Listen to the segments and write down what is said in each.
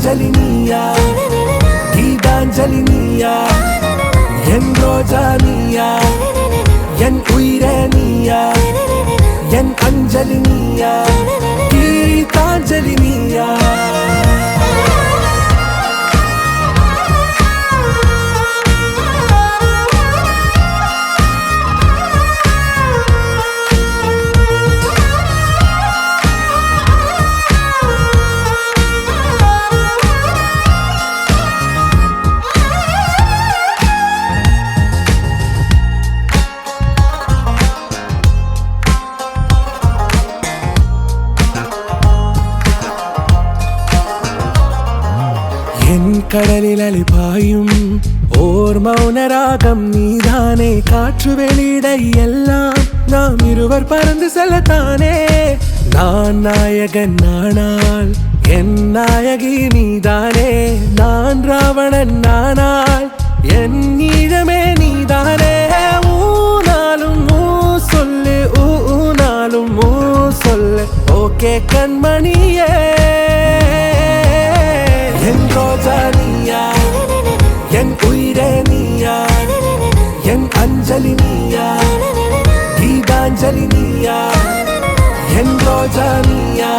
கீதாஞ்சலி நீயா கீதாஞ்சலி நீயா என் ரோஜா நீயா என் உயிரே நீயா என் அஞ்சலி நீயா கீதாஞ்சலி நீயா என் கடலில் அலைபாயும் ஓர் மௌன ராகம் நீதானே காற்று வெளியிட எல்லாம் நாம் இருவர் பறந்து செல்லத்தானே நான் நாயகன் நானால் என் நாயகி நீதானே நான் ராவணன் நானால் என் ஈழமே நீதானே ஊனாலும் ஊ சொல்லு ஊனாலும் ஊ சொல்லு ஓகே கண்மணியே என் ரோஜா நீயா என் உயிரே நீயா என் அஞ்சலி நீயா கீதாஞ்சலி நீயா என் ரோஜா நீயா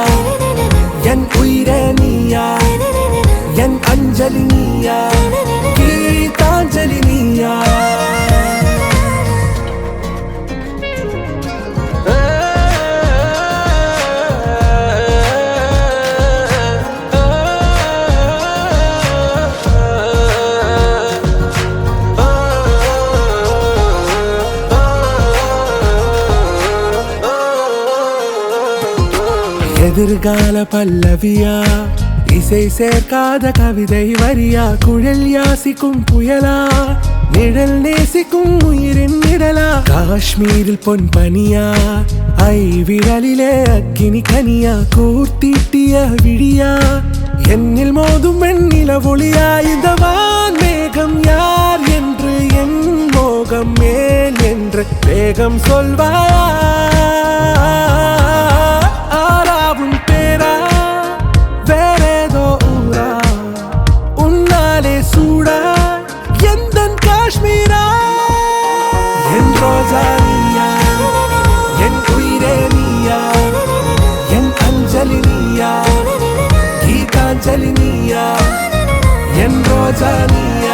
என் உயிரே நீயா என் அஞ்சலி நீயா கீதாஞ்சலி நீயா எதிர்கால பல்லவியா இசை சேர்க்காத கவிதை வரியா குழல் யாசிக்கும் புயலா நிழல் நேசிக்கும் உயிரின் நிழலா காஷ்மீரில் பொன் பனியா ஐ விரலிலே அக்கினி கனியா கூர்த்தீட்டிய விழியா என்னில் மோதும் வெண்ணில ஒளியா இந்த வான் மேகம் யார் என்று என் மோகம் மேல் என்று வேகம் சொல்வாயா ரோஜா நீயா என் உயிரே நீயா என் அஞ்சலி நீயா கீதாஞ்சலி நீயா என் ரோஜா நீயா